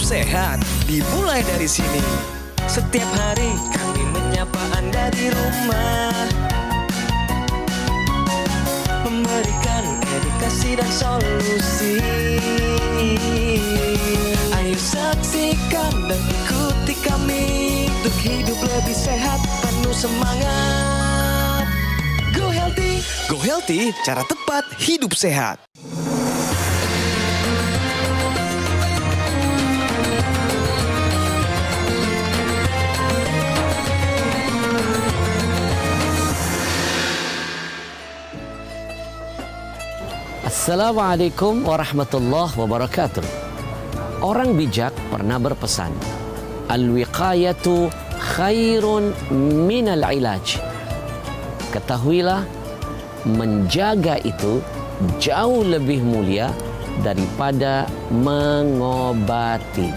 sehat dimulai dari sini. Setiap hari kami menyapa Anda di rumah, memberikan edukasi dan solusi. Ayo saksikan dan ikuti kami untuk hidup lebih sehat, penuh semangat. Go Healthy, cara tepat hidup sehat. Assalamualaikum warahmatullahi wabarakatuh. Orang bijak pernah berpesan, al-wiqayatu khairun minal ilaj. Ketahuilah, menjaga itu jauh lebih mulia daripada mengobati.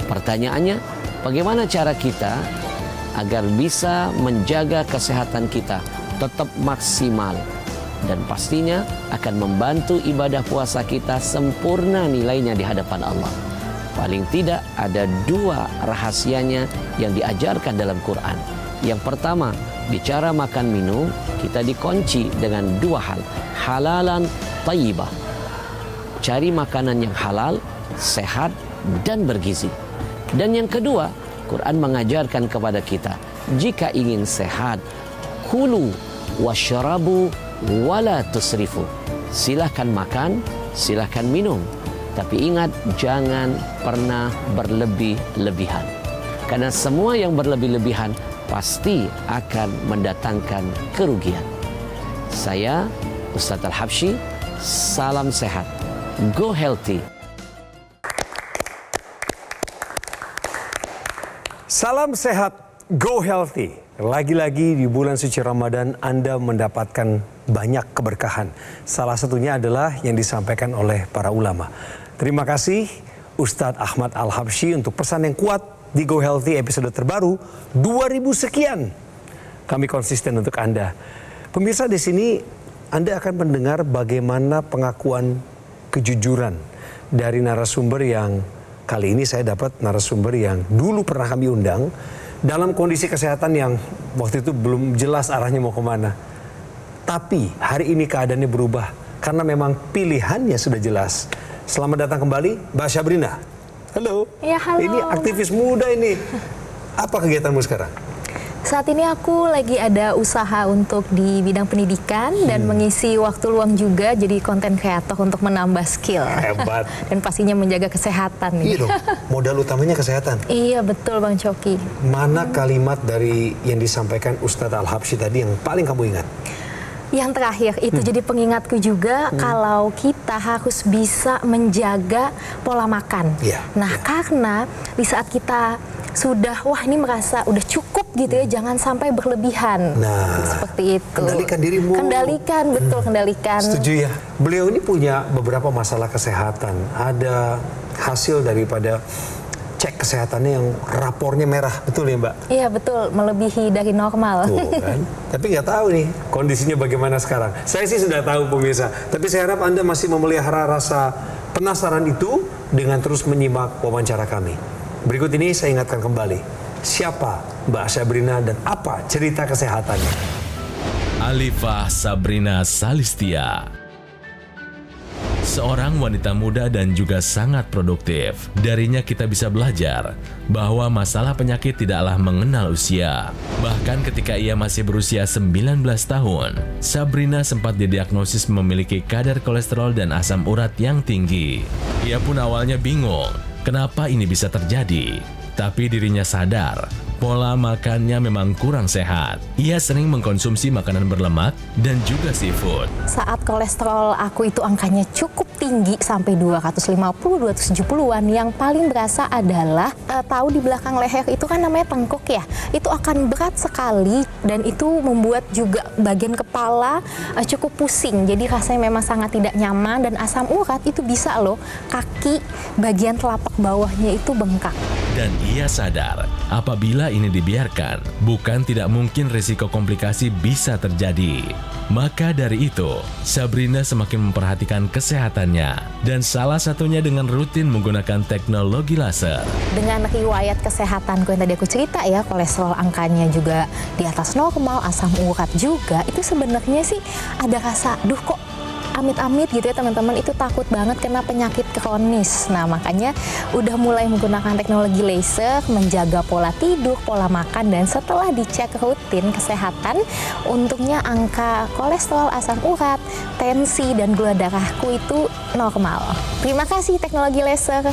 Pertanyaannya, bagaimana cara kita agar bisa menjaga kesehatan kita tetap maksimal? Dan pastinya akan membantu ibadah puasa kita sempurna nilainya di hadapan Allah. Paling tidak ada dua rahasianya yang diajarkan dalam Quran. Yang pertama, bicara makan minum, kita dikunci dengan dua hal. Halalan thayyibah. Cari makanan yang halal, sehat, dan bergizi. Dan yang kedua, Quran mengajarkan kepada kita, jika ingin sehat, kulu washrabu wala tusrifu. Silahkan makan, silahkan minum, tapi ingat, jangan pernah berlebih-lebihan, karena semua yang berlebih-lebihan pasti akan mendatangkan kerugian. Saya Ustadz Al-Habsyi, salam sehat, go healthy. Salam sehat, go healthy. Lagi-lagi di bulan suci Ramadan Anda mendapatkan banyak keberkahan. Salah satunya adalah yang disampaikan oleh para ulama. Terima kasih Ustadz Ahmad Al-Habsyi untuk pesan yang kuat di Go Healthy episode terbaru 2000 sekian. Kami konsisten untuk Anda. Pemirsa, di sini Anda akan mendengar bagaimana pengakuan kejujuran dari narasumber yang kali ini saya dapat narasumber yang dulu pernah kami undang dalam kondisi kesehatan yang waktu itu belum jelas arahnya mau kemana. Tapi hari ini keadaannya berubah karena memang pilihannya sudah jelas. Selamat datang kembali Mbak Sabrina. Halo. Ya, halo. Ini aktivis muda ini. Apa kegiatanmu sekarang? Saat ini aku lagi ada usaha untuk di bidang pendidikan dan mengisi waktu luang juga jadi konten kreator untuk menambah skill. Hebat. Dan pastinya menjaga kesehatan nih. Iya dong, modal utamanya kesehatan. Iya betul Bang Coki. Mana kalimat dari yang disampaikan Ustadz Al-Habsyi tadi yang paling kamu ingat? Yang terakhir itu jadi pengingatku juga kalau kita harus bisa menjaga pola makan. Iya, Nah karena di saat kita sudah ini merasa udah cukup gitu ya, jangan sampai berlebihan. Nah, seperti itu. kendalikan dirimu. Kendalikan, betul kendalikan. Setuju ya. Beliau ini punya beberapa masalah kesehatan. Ada hasil daripada cek kesehatannya yang rapornya merah, betul ya Mbak? Iya betul, melebihi dari normal. Tuh kan. Tapi nggak tahu nih kondisinya bagaimana sekarang. Saya sih sudah tahu pemirsa. Tapi saya harap Anda masih memelihara rasa penasaran itu dengan terus menyimak wawancara kami. Berikut ini saya ingatkan kembali. Siapa Mbak Sabrina dan apa cerita kesehatannya? Alifah Sabrina Salistia, seorang wanita muda dan juga sangat produktif. Darinya kita bisa belajar bahwa masalah penyakit tidaklah mengenal usia. Bahkan ketika ia masih berusia 19 tahun, Sabrina sempat didiagnosis memiliki kadar kolesterol dan asam urat yang tinggi. Ia pun awalnya bingung, kenapa ini bisa terjadi? Tapi dirinya sadar, pola makannya memang kurang sehat. Ia sering mengkonsumsi makanan berlemak dan juga seafood. Saat kolesterol aku itu angkanya cukup tinggi sampai 250-270-an, yang paling berasa adalah tahu di belakang leher itu kan namanya tengkuk ya, itu akan berat sekali dan itu membuat juga bagian kepala cukup pusing. Jadi rasanya memang sangat tidak nyaman dan asam urat itu bisa loh kaki bagian telapak bawahnya itu bengkak. Dan ia sadar, apabila ini dibiarkan, bukan tidak mungkin risiko komplikasi bisa terjadi. Maka dari itu, Sabrina semakin memperhatikan kesehatannya caranya, dan salah satunya dengan rutin menggunakan teknologi laser. Dengan riwayat kesehatanku yang tadi aku cerita ya, kolesterol angkanya juga di atas normal, asam urat juga, itu sebenarnya sih ada rasa, duh kok amit-amit gitu ya teman-teman, itu takut banget kena penyakit kronis. Nah makanya udah mulai menggunakan teknologi laser, menjaga pola tidur, pola makan, dan setelah dicek rutin kesehatan, untungnya angka kolesterol, asam urat, tensi, dan gula darahku itu normal. Terima kasih teknologi laser.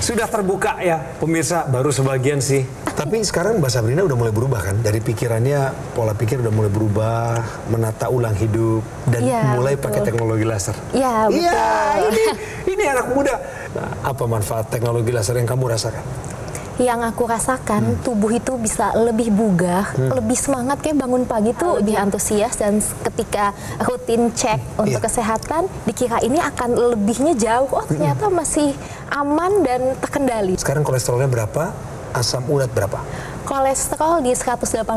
Sudah terbuka ya pemirsa, baru sebagian sih. Tapi sekarang Mbak Sabrina udah mulai berubah kan? Dari pikirannya, pola pikir udah mulai berubah, menata ulang hidup, dan Ya, mulai betul. pakai teknologi laser. Ya, betul. Iya, ini anak muda. Nah, apa manfaat teknologi laser yang kamu rasakan? Yang aku rasakan, tubuh itu bisa lebih bugar, lebih semangat, kayak bangun pagi tuh lebih antusias, dan ketika rutin cek untuk kesehatan, dikira ini akan lebihnya jauh, oh ternyata masih aman dan terkendali. Sekarang kolesterolnya berapa? Asam urat berapa? Kolesterol di 184,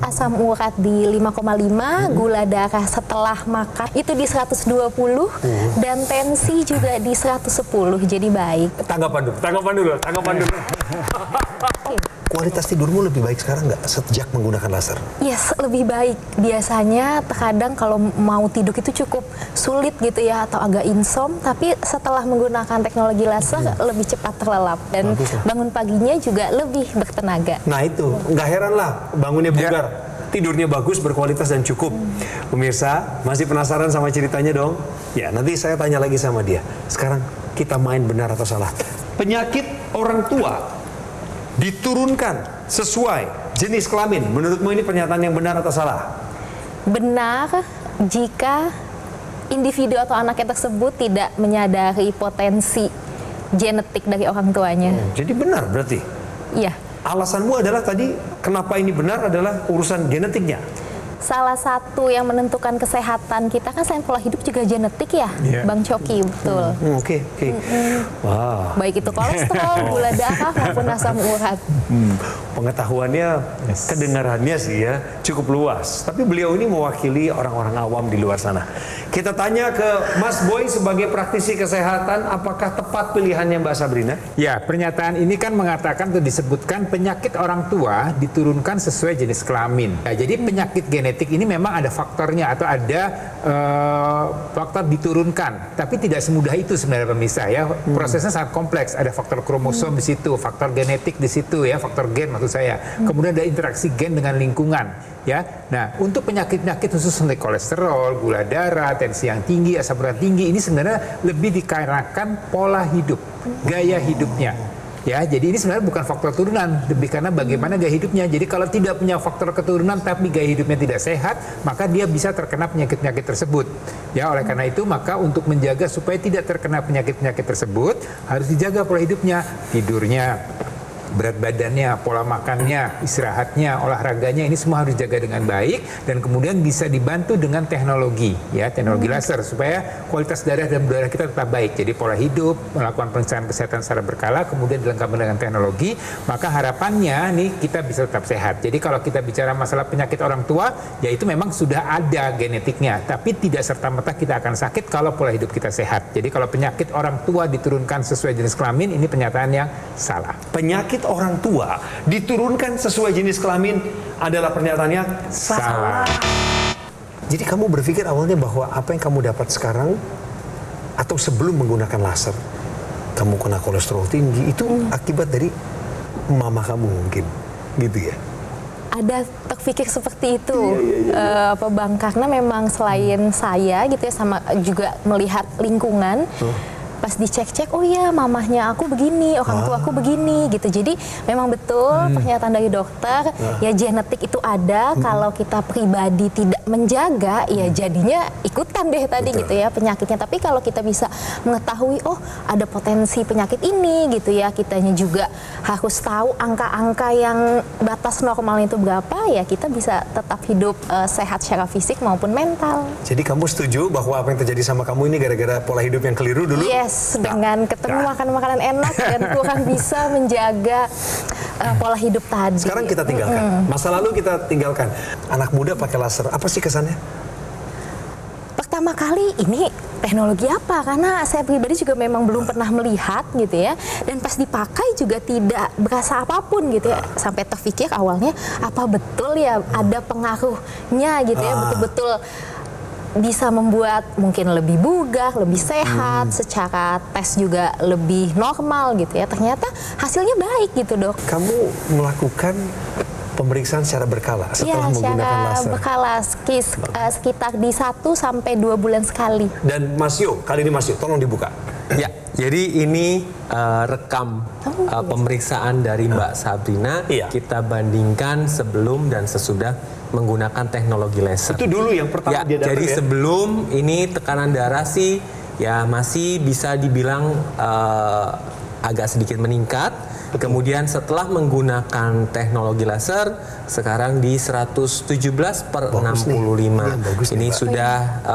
asam urat di 5,5, gula darah setelah makan itu di 120, dan tensi juga di 110, jadi baik. Tanggapan dulu. Kualitas tidurmu lebih baik sekarang nggak sejak menggunakan laser? Yes, lebih baik. Biasanya terkadang kalau mau tidur itu cukup sulit gitu ya, atau agak insom, tapi setelah menggunakan teknologi laser lebih cepat terlelap, dan bangun paginya juga lebih bertenaga. Nah itu, nggak heran lah bangunnya bugar, tidurnya bagus, berkualitas dan cukup. Pemirsa, masih penasaran sama ceritanya dong? Ya, nanti saya tanya lagi sama dia. Sekarang kita main benar atau salah. Penyakit orang tua diturunkan sesuai jenis kelamin. Menurutmu ini pernyataan yang benar atau salah? Benar jika individu atau anaknya tersebut tidak menyadari potensi genetik dari orang tuanya. Jadi benar berarti? Iya. Alasanmu adalah tadi, kenapa ini benar adalah urusan genetiknya? Salah satu yang menentukan kesehatan kita kan selain pola hidup juga genetik ya, Bang Coki, betul. Oke. Wah. Baik itu kolesterol, gula darah maupun asam urat. Pengetahuannya, kedengarannya sih ya cukup luas. Tapi beliau ini mewakili orang-orang awam di luar sana. Kita tanya ke Mas Boy sebagai praktisi kesehatan, apakah tepat pilihannya Mbak Sabrina? Ya, pernyataan ini kan mengatakan atau disebutkan penyakit orang tua diturunkan sesuai jenis kelamin. Ya, jadi penyakit genetik ini memang ada faktornya atau ada faktor diturunkan, tapi tidak semudah itu sebenarnya pemirsa ya. Prosesnya sangat kompleks. Ada faktor kromosom di situ, faktor genetik di situ ya, faktor gen maksud saya. Kemudian ada interaksi gen dengan lingkungan ya. Nah, untuk penyakit-penyakit khusus seperti kolesterol, gula darah, tensi yang tinggi, asam urat tinggi, ini sebenarnya lebih dikarenakan pola hidup, gaya hidupnya. Ya, jadi ini sebenarnya bukan faktor turunan, lebih karena bagaimana gaya hidupnya. Jadi kalau tidak punya faktor keturunan tapi gaya hidupnya tidak sehat, maka dia bisa terkena penyakit-penyakit tersebut. Ya, oleh karena itu maka untuk menjaga supaya tidak terkena penyakit-penyakit tersebut, harus dijaga pola hidupnya, tidurnya, berat badannya, pola makannya, istirahatnya, olahraganya, ini semua harus dijaga dengan baik, dan kemudian bisa dibantu dengan teknologi ya, teknologi laser supaya kualitas darah dan udara kita tetap baik. Jadi pola hidup, melakukan pemeriksaan kesehatan secara berkala, kemudian dilengkapi dengan teknologi, maka harapannya nih kita bisa tetap sehat. Jadi kalau kita bicara masalah penyakit orang tua, ya itu memang sudah ada genetiknya, tapi tidak serta-merta kita akan sakit kalau pola hidup kita sehat. Jadi kalau penyakit orang tua diturunkan sesuai jenis kelamin, ini pernyataan yang salah. Penyakit orang tua diturunkan sesuai jenis kelamin adalah pernyataannya salah. Jadi kamu berpikir awalnya bahwa apa yang kamu dapat sekarang atau sebelum menggunakan laser, kamu kena kolesterol tinggi, itu akibat dari mama kamu mungkin, gitu ya? Ada terpikir seperti itu, apa Bang? Karena memang selain saya gitu ya, sama juga melihat lingkungan. Pas dicek-cek, oh ya mamahnya aku begini, orang tua aku begini gitu. Jadi memang betul pernyataan dari dokter, ya genetik itu ada. Kalau kita pribadi tidak menjaga, ya jadinya ikutan deh tadi gitu ya penyakitnya. Tapi kalau kita bisa mengetahui, oh ada potensi penyakit ini gitu ya, kitanya juga harus tahu angka-angka yang batas normalnya itu berapa, ya kita bisa tetap hidup sehat secara fisik maupun mental. Jadi kamu setuju bahwa apa yang terjadi sama kamu ini gara-gara pola hidup yang keliru dulu? Yes, dengan ketemu makan makanan enak dan kurang bisa menjaga pola hidup tadi. Sekarang kita tinggalkan. Masa lalu kita tinggalkan. Anak muda pakai laser, apa sih kesannya? Pertama kali ini teknologi apa? Karena saya pribadi juga memang belum pernah melihat gitu ya. Dan pas dipakai juga tidak berasa apapun gitu ya. Sampai terpikir awalnya apa betul ya ada pengaruhnya gitu ya, betul-betul bisa membuat mungkin lebih bugar, lebih sehat, secara tes juga lebih normal gitu ya. Ternyata hasilnya baik gitu, Dok. Kamu melakukan pemeriksaan secara berkala setelah menggunakan laser. Berkala sekitar di 1 sampai 2 bulan sekali. Dan Mas Yo, kali ini Mas Yo, tolong dibuka. Ya, jadi ini rekam pemeriksaan dari Mbak Sabrina. Iya. Kita bandingkan sebelum dan sesudah menggunakan teknologi laser. Itu dulu yang pertama Ya, dia datang jadi ya? sebelum ini tekanan darah sih ya masih bisa dibilang agak sedikit meningkat. Kemudian setelah menggunakan teknologi laser sekarang di 117/65. Bagus nih. Iya, bagus nih, Ini Mbak. sudah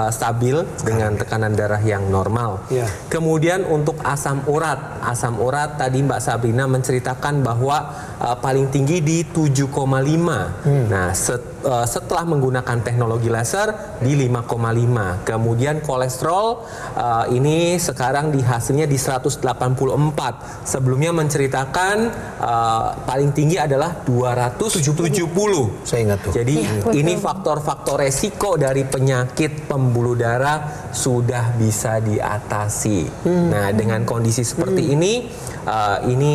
stabil dengan tekanan darah yang normal. Iya. Kemudian untuk asam urat tadi Mbak Sabrina menceritakan bahwa paling tinggi di 7,5. Nah, setelah menggunakan teknologi laser di 5,5. Kemudian kolesterol ini sekarang di hasilnya di 184. Sebelumnya menceritakan paling tinggi adalah 270. Saya ingat tuh. Jadi Iya, ini betul. faktor-faktor resiko dari penyakit pembuluh darah sudah bisa diatasi. Nah, dengan kondisi seperti ini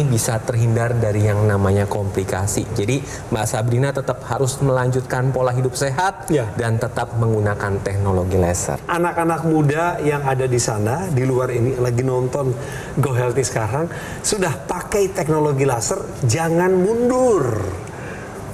bisa terhindar dari yang namanya komplikasi. Jadi Mbak Sabrina tetap harus melanjutkan pola hidup sehat Ya. dan tetap menggunakan teknologi laser. Anak-anak muda yang ada di sana, di luar ini, lagi nonton Go Healthy sekarang, sudah pakai teknologi laser, jangan mundur.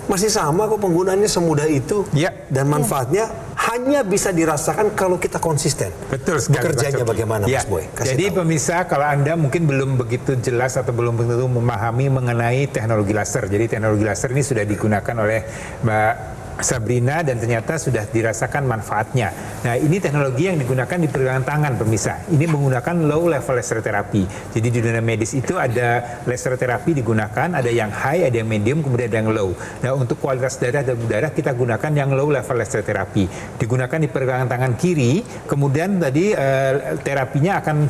Masih sama kok penggunaannya semudah itu. Ya. Dan manfaatnya hanya bisa dirasakan kalau kita konsisten. Betul sekali. Bekerjanya Pak Coki. bagaimana, Ya. Mas Boy? Kasih Jadi tahu. pemirsa, kalau Anda mungkin belum begitu jelas atau belum begitu memahami mengenai teknologi laser. Jadi teknologi laser ini sudah digunakan oleh Mbak Sabrina dan ternyata sudah dirasakan manfaatnya. Nah, ini teknologi yang digunakan di pergelangan tangan, pemirsa. Ini menggunakan low level laser therapy. Jadi di dunia medis itu ada laser terapi digunakan, ada yang high, ada yang medium, kemudian ada yang low. Nah, untuk kualitas darah dan udara kita gunakan yang low level laser terapi. Digunakan di pergelangan tangan kiri, kemudian tadi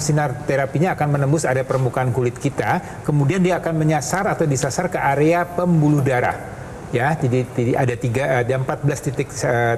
sinar terapinya akan menembus area permukaan kulit kita, kemudian dia akan menyasar atau disasar ke area pembuluh darah. Ya, jadi ada 14 titik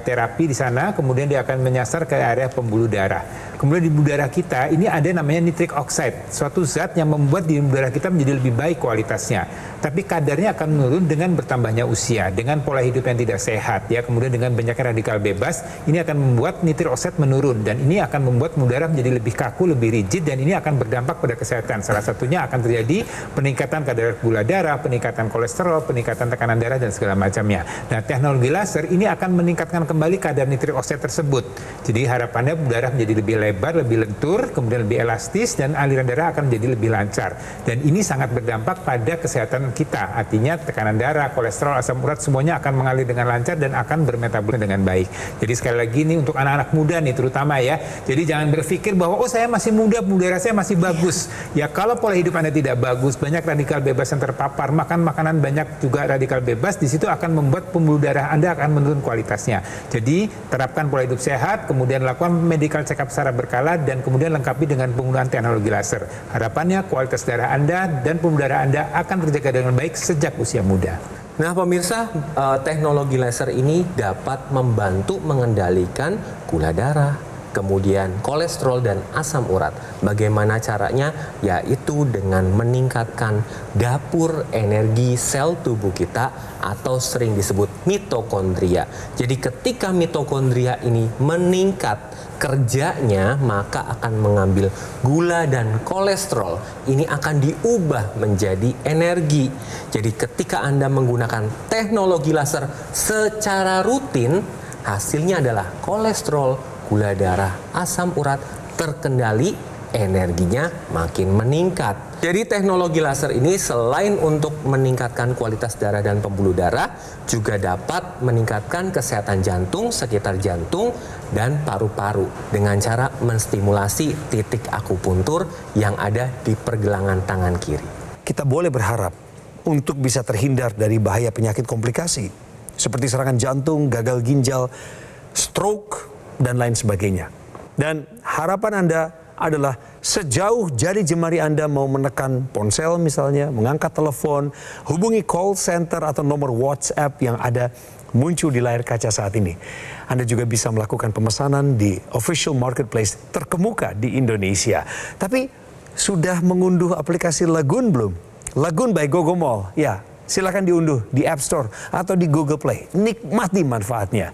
terapi di sana, kemudian dia akan menyasar ke area pembuluh darah. Kemudian di pembuluh darah kita ini ada namanya nitric oxide, suatu zat yang membuat di pembuluh darah kita menjadi lebih baik kualitasnya. Tapi kadarnya akan menurun dengan bertambahnya usia, dengan pola hidup yang tidak sehat, ya. Kemudian dengan banyaknya radikal bebas, ini akan membuat nitric oxide menurun dan ini akan membuat pembuluh darah menjadi lebih kaku, lebih rigid dan ini akan berdampak pada kesehatan. Salah satunya akan terjadi peningkatan kadar gula darah, peningkatan kolesterol, peningkatan tekanan darah dan segala macamnya. Nah, teknologi laser ini akan meningkatkan kembali kadar nitric oxide tersebut. Jadi harapannya darah menjadi lebih lebar, lebih lentur, kemudian lebih elastis dan aliran darah akan menjadi lebih lancar. Dan ini sangat berdampak pada kesehatan kita. Artinya tekanan darah, kolesterol, asam urat semuanya akan mengalir dengan lancar dan akan bermetabolisme dengan baik. Jadi sekali lagi ini untuk anak-anak muda nih terutama ya. Jadi jangan berpikir bahwa oh saya masih muda, pembuluh darah saya masih bagus. Ya kalau pola hidup Anda tidak bagus, banyak radikal bebas yang terpapar, makan makanan banyak juga radikal bebas, di situ akan membuat pembuluh darah Anda akan menurun kualitasnya. Jadi terapkan pola hidup sehat, kemudian lakukan medical check up secara berkala dan kemudian lengkapi dengan penggunaan teknologi laser. Harapannya kualitas darah Anda dan pembuluh darah Anda akan terjaga dengan baik sejak usia muda. Nah, pemirsa, teknologi laser ini dapat membantu mengendalikan gula darah, kemudian kolesterol dan asam urat. Bagaimana caranya? Yaitu dengan meningkatkan dapur energi sel tubuh kita atau sering disebut mitokondria. Jadi ketika mitokondria ini meningkat kerjanya, maka akan mengambil gula dan kolesterol. Ini akan diubah menjadi energi. Jadi ketika Anda menggunakan teknologi laser secara rutin, hasilnya adalah kolesterol, gula darah, asam urat terkendali, energinya makin meningkat. Jadi teknologi laser ini selain untuk meningkatkan kualitas darah dan pembuluh darah, juga dapat meningkatkan kesehatan jantung, sekitar jantung, dan paru-paru dengan cara menstimulasi titik akupuntur yang ada di pergelangan tangan kiri. Kita boleh berharap untuk bisa terhindar dari bahaya penyakit komplikasi seperti serangan jantung, gagal ginjal, stroke, dan lain sebagainya. Dan harapan Anda adalah sejauh jari jemari Anda mau menekan ponsel misalnya, mengangkat telepon, hubungi call center atau nomor WhatsApp yang ada muncul di layar kaca saat ini. Anda juga bisa melakukan pemesanan di official marketplace terkemuka di Indonesia. Tapi sudah mengunduh aplikasi Lagoon belum? Lagoon by Gogomall. Ya, silakan diunduh di App Store atau di Google Play. Nikmati manfaatnya.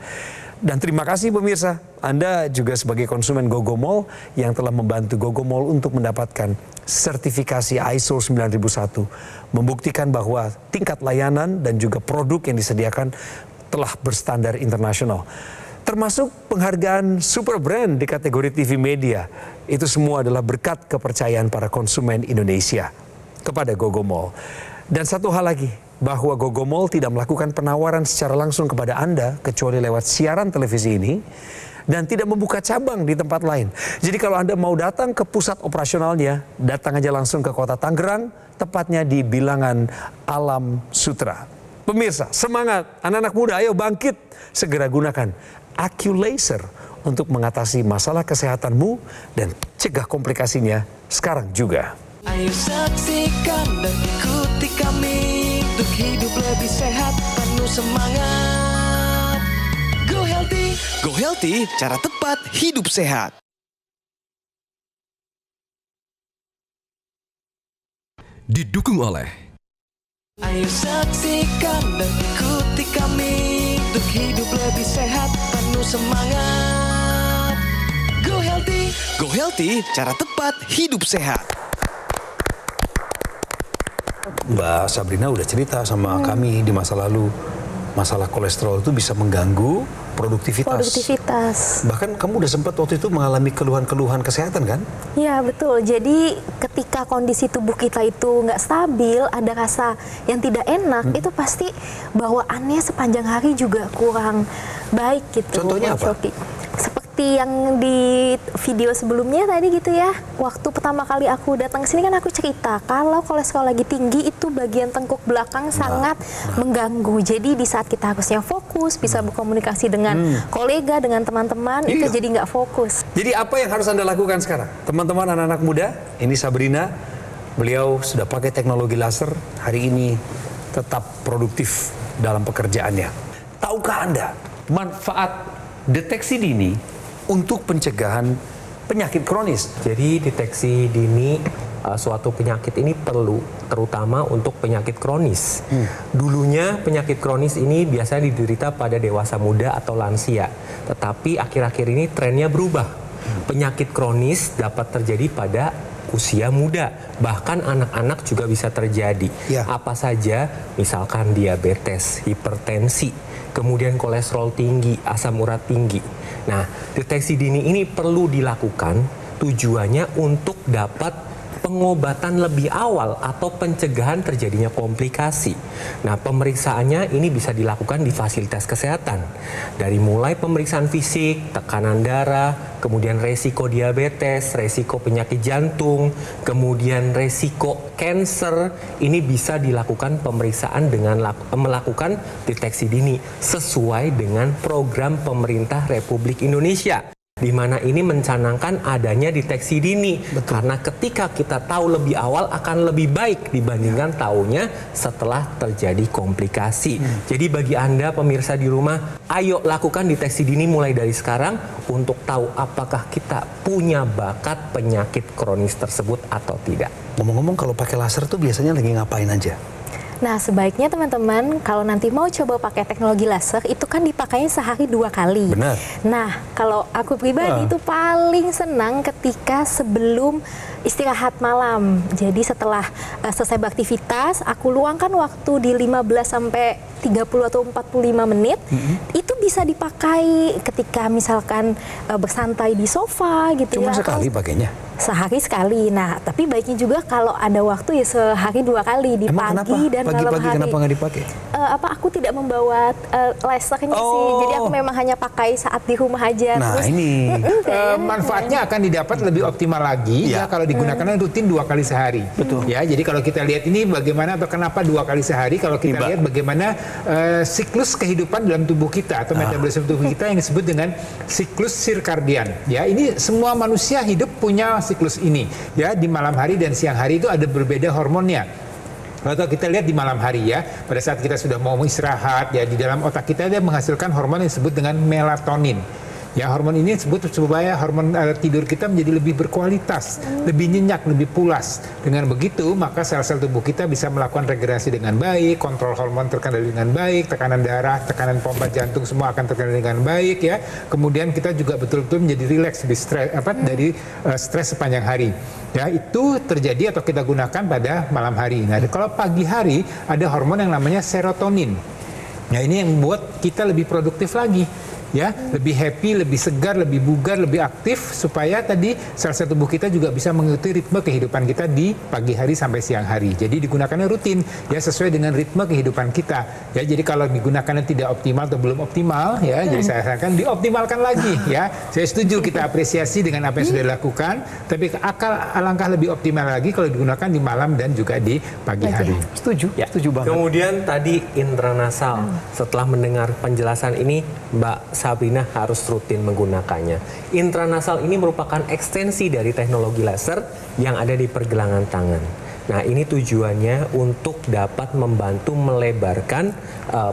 Dan terima kasih pemirsa, Anda juga sebagai konsumen Gogomall yang telah membantu Gogomall untuk mendapatkan sertifikasi ISO 9001. Membuktikan bahwa tingkat layanan dan juga produk yang disediakan telah berstandar internasional. Termasuk penghargaan super brand di kategori TV media. Itu semua adalah berkat kepercayaan para konsumen Indonesia kepada Gogomall. Dan satu hal lagi, bahwa Gogomall tidak melakukan penawaran secara langsung kepada Anda kecuali lewat siaran televisi ini dan tidak membuka cabang di tempat lain. Jadi kalau Anda mau datang ke pusat operasionalnya, datang aja langsung ke kota Tangerang, tepatnya di Bilangan Alam Sutra. Pemirsa, semangat, anak-anak muda, ayo bangkit, segera gunakan AccuLaser untuk mengatasi masalah kesehatanmu dan cegah komplikasinya sekarang juga. Ayo saksikan dan ikuti kami untuk hidup lebih sehat, penuh semangat. Go Healthy, cara tepat hidup sehat. Didukung oleh Ayo saksikan dan ikuti kami untuk hidup lebih sehat, penuh semangat. Go Healthy, cara tepat hidup sehat. Mbak Sabrina udah cerita sama kami di masa lalu, masalah kolesterol itu bisa mengganggu produktivitas. Bahkan kamu udah sempat waktu itu mengalami keluhan-keluhan kesehatan kan? Ya betul, jadi ketika kondisi tubuh kita itu nggak stabil, ada rasa yang tidak enak, itu pasti bawaannya sepanjang hari juga kurang baik gitu. Contohnya apa? Seperti yang di video sebelumnya tadi gitu ya, waktu pertama kali aku datang ke sini kan aku cerita kalau kolesterol lagi tinggi itu bagian tengkuk belakang sangat mengganggu. Jadi di saat kita harusnya fokus, bisa berkomunikasi dengan kolega, dengan teman-teman, itu jadi nggak fokus. Jadi apa yang harus Anda lakukan sekarang? Teman-teman anak-anak muda, ini Sabrina, beliau sudah pakai teknologi laser, hari ini tetap produktif dalam pekerjaannya. Tahukah Anda manfaat deteksi dini untuk pencegahan penyakit kronis? Jadi deteksi dini suatu penyakit ini perlu, terutama untuk penyakit kronis. Dulunya penyakit kronis ini biasanya diderita pada dewasa muda atau lansia. Tetapi akhir-akhir ini trennya berubah. Penyakit kronis dapat terjadi pada usia muda, bahkan anak-anak juga bisa terjadi. Ya. Apa saja? Misalkan diabetes, hipertensi, kemudian kolesterol tinggi, asam urat tinggi. Nah, deteksi dini ini perlu dilakukan tujuannya untuk dapat pengobatan lebih awal atau pencegahan terjadinya komplikasi. Nah, pemeriksaannya ini bisa dilakukan di fasilitas kesehatan. Dari mulai pemeriksaan fisik, tekanan darah, kemudian resiko diabetes, resiko penyakit jantung, kemudian resiko kanker, ini bisa dilakukan pemeriksaan dengan melakukan deteksi dini sesuai dengan program pemerintah Republik Indonesia, di mana ini mencanangkan adanya deteksi dini. Karena ketika kita tahu lebih awal akan lebih baik dibandingkan tahunya setelah terjadi komplikasi. Jadi bagi Anda pemirsa di rumah, ayo lakukan deteksi dini mulai dari sekarang untuk tahu apakah kita punya bakat penyakit kronis tersebut atau tidak. Ngomong-ngomong, kalau pakai laser tuh biasanya lagi ngapain aja? Nah, sebaiknya teman-teman kalau nanti mau coba pakai teknologi laser itu kan dipakainya sehari 2 kali. Benar. Nah, kalau aku pribadi itu paling senang ketika sebelum istirahat malam. Jadi setelah selesai beraktivitas, aku luangkan waktu di 15 sampai 30 atau 45 menit. Itu bisa dipakai ketika misalkan bersantai di sofa gitu. Cuma ya. sekali pakainya? Sehari sekali. Nah, tapi baiknya juga kalau ada waktu ya sehari 2 kali di Emang pagi dan malam pagi-pagi hari. kenapa nggak dipakai? Aku tidak membawa lasernya sih. Jadi aku memang hanya pakai saat di rumah aja. Nah, Terus, ini. Manfaatnya akan didapat lebih optimal lagi ya kalau digunakan rutin 2 kali sehari. Betul. Ya, jadi kalau kita lihat ini bagaimana atau kenapa 2 kali sehari, kalau kita lihat bagaimana siklus kehidupan dalam tubuh kita atau metabolisme tubuh kita yang disebut dengan siklus sirkadian. Ya, ini semua manusia hidup punya siklus ini. Ya, di malam hari dan siang hari itu ada berbeda hormonnya. Kalau kita lihat di malam hari ya, pada saat kita sudah mau istirahat ya, di dalam otak kita dia menghasilkan hormon yang disebut dengan melatonin. Ya, hormon ini disebut supaya hormon tidur kita menjadi lebih berkualitas, lebih nyenyak, lebih pulas. Dengan begitu, maka sel-sel tubuh kita bisa melakukan regenerasi dengan baik, kontrol hormon terkendali dengan baik, tekanan darah, tekanan pompa jantung semua akan terkendali dengan baik ya. Kemudian kita juga betul-betul menjadi rileks dari stres sepanjang hari. Ya, itu terjadi atau kita gunakan pada malam hari. Nah, kalau pagi hari ada hormon yang namanya serotonin. Nah, ini yang membuat kita lebih produktif lagi. Ya, lebih happy, lebih segar, lebih bugar, lebih aktif supaya tadi sel-sel tubuh kita juga bisa mengikuti ritme kehidupan kita di pagi hari sampai siang hari. Jadi digunakannya rutin ya sesuai dengan ritme kehidupan kita. Ya, jadi kalau digunakannya tidak optimal atau belum optimal ya, jadi saya sarankan dioptimalkan lagi ya. Saya setuju kita apresiasi dengan apa yang sudah dilakukan, tapi alangkah lebih optimal lagi kalau digunakan di malam dan juga di pagi hari. Setuju, Ya. setuju banget. Kemudian tadi intranasal. Setelah mendengar penjelasan ini, Mbak Sabrina harus rutin menggunakannya. Intranasal ini merupakan ekstensi dari teknologi laser yang ada di pergelangan tangan. Nah, ini tujuannya untuk dapat membantu melebarkan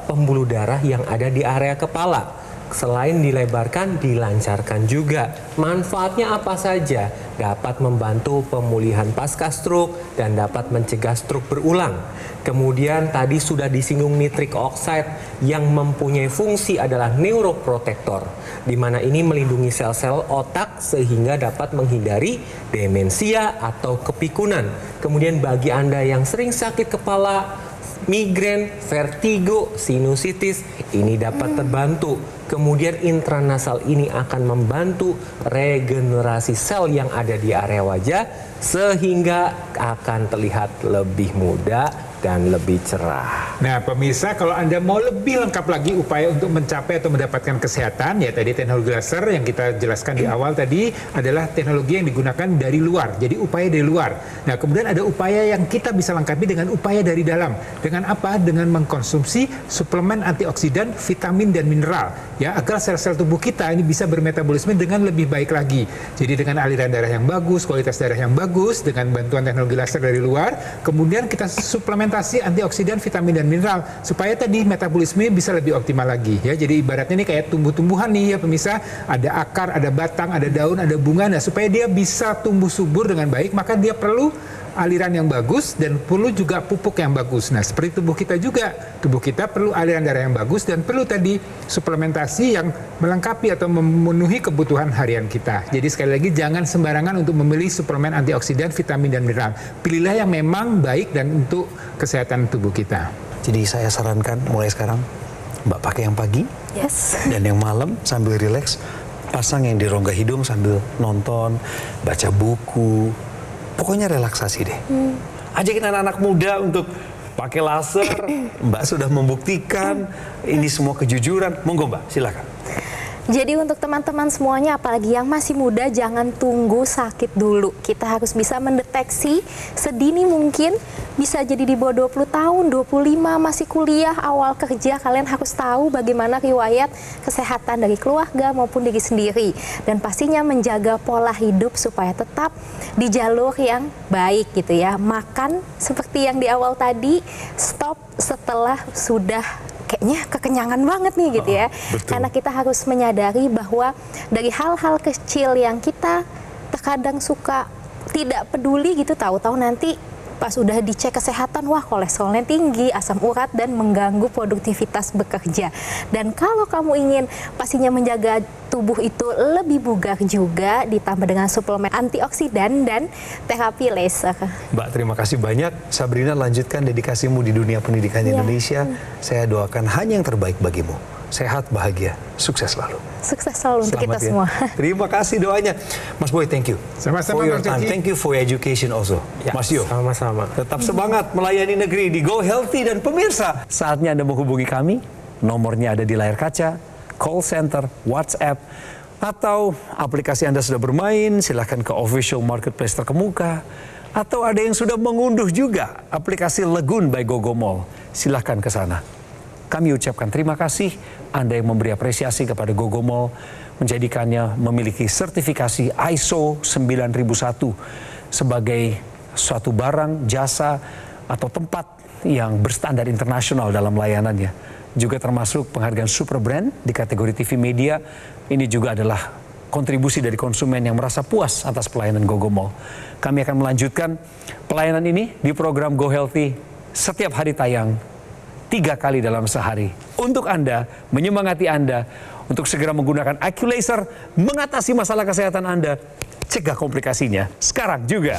pembuluh darah yang ada di area kepala. Selain dilebarkan, dilancarkan juga. Manfaatnya apa saja? Dapat membantu pemulihan pasca stroke dan dapat mencegah stroke berulang. Kemudian tadi sudah disinggung nitric oxide yang mempunyai fungsi adalah neuroprotektor, di mana ini melindungi sel-sel otak sehingga dapat menghindari demensia atau kepikunan. Kemudian bagi Anda yang sering sakit kepala, migrain, vertigo, sinusitis, ini dapat terbantu. Kemudian intranasal ini akan membantu regenerasi sel yang ada di area wajah sehingga akan terlihat lebih muda dan lebih cerah. Nah, pemirsa, kalau Anda mau lebih lengkap lagi upaya untuk mencapai atau mendapatkan kesehatan, ya tadi teknologi laser yang kita jelaskan di awal tadi adalah teknologi yang digunakan dari luar. Jadi upaya dari luar. Nah, kemudian ada upaya yang kita bisa lengkapi dengan upaya dari dalam. Dengan apa? Dengan mengkonsumsi suplemen antioksidan, vitamin dan mineral. Ya, agar sel-sel tubuh kita ini bisa bermetabolisme dengan lebih baik lagi. Jadi dengan aliran darah yang bagus, kualitas darah yang bagus, dengan bantuan teknologi laser dari luar, kemudian kita suplementasi antioksidan, vitamin dan mineral supaya tadi metabolisme bisa lebih optimal lagi ya. Jadi ibaratnya ini kayak tumbuh-tumbuhan nih ya pemirsa, ada akar, ada batang, ada daun, ada bunga. Nah, supaya dia bisa tumbuh subur dengan baik, maka dia perlu aliran yang bagus dan perlu juga pupuk yang bagus. Nah, seperti tubuh kita juga. Tubuh kita perlu aliran darah yang bagus dan perlu tadi suplementasi yang melengkapi atau memenuhi kebutuhan harian kita. Jadi sekali lagi jangan sembarangan untuk memilih suplemen antioksidan, vitamin dan mineral. Pilihlah yang memang baik dan untuk kesehatan tubuh kita. Jadi saya sarankan mulai sekarang Mbak pakai yang pagi Yes. dan yang malam sambil rileks, pasang yang di rongga hidung sambil nonton, baca buku. Pokoknya relaksasi deh. Ajakin anak-anak muda untuk pakai laser. Mbak sudah membuktikan ini semua kejujuran. Monggo Mbak, silakan. Jadi untuk teman-teman semuanya, apalagi yang masih muda, jangan tunggu sakit dulu. Kita harus bisa mendeteksi sedini mungkin, bisa jadi di bawah 20 tahun, 25, masih kuliah, awal kerja, kalian harus tahu bagaimana riwayat kesehatan dari keluarga maupun diri sendiri. Dan pastinya menjaga pola hidup supaya tetap di jalur yang baik gitu ya. Makan seperti yang di awal tadi, stop setelah sudah kayaknya kekenyangan banget nih gitu ya. Karena kita harus menyadari bahwa dari hal-hal kecil yang kita terkadang suka tidak peduli gitu, tahu-tahu nanti pas udah dicek kesehatan, wah kolesterolnya tinggi, asam urat, dan mengganggu produktivitas bekerja. Dan kalau kamu ingin pastinya menjaga tubuh itu lebih bugar juga, ditambah dengan suplemen antioksidan dan terapi laser. Mbak, terima kasih banyak. Sabrina, lanjutkan dedikasimu di dunia pendidikan Indonesia. Saya doakan hanya yang terbaik bagimu. sehat, bahagia, sukses selalu. Sukses selalu untuk kita Selamat ya. semua. Terima kasih doanya. Mas Boy, thank you. Sama-sama, For your Bang time. Coki. Thank you for your education also. Ya, Mas Yo. sama-sama. Tetap semangat melayani negeri di Go Healthy. Dan pemirsa, saatnya Anda menghubungi kami. Nomornya ada di layar kaca, call center, WhatsApp, atau aplikasi Anda sudah bermain, silahkan ke official marketplace terkemuka. Atau ada yang sudah mengunduh juga aplikasi Legun by Gogo Mall. Silahkan ke sana. Kami ucapkan terima kasih Anda yang memberi apresiasi kepada Gogo Mall, menjadikannya memiliki sertifikasi ISO 9001 sebagai suatu barang, jasa, atau tempat yang berstandar internasional dalam layanannya. Juga termasuk penghargaan Super Brand di kategori TV Media. Ini juga adalah kontribusi dari konsumen yang merasa puas atas pelayanan Gogo Mall. Kami akan melanjutkan pelayanan ini di program Go Healthy setiap hari tayang 3 kali dalam sehari. Untuk Anda, menyemangati Anda untuk segera menggunakan IQ Laser mengatasi masalah kesehatan Anda. Cegah komplikasinya sekarang juga.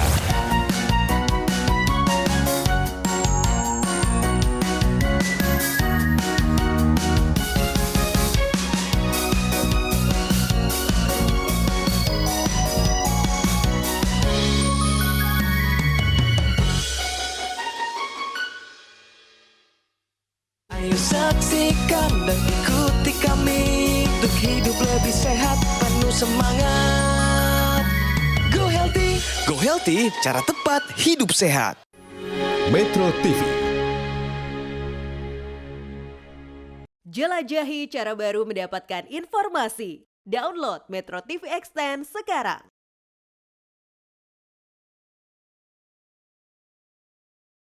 Ayo saksikan dan ikuti kami untuk hidup lebih sehat, penuh semangat. Go Healthy, cara tepat hidup sehat. Metro TV. Jelajahi cara baru mendapatkan informasi. Download Metro TV Extend sekarang.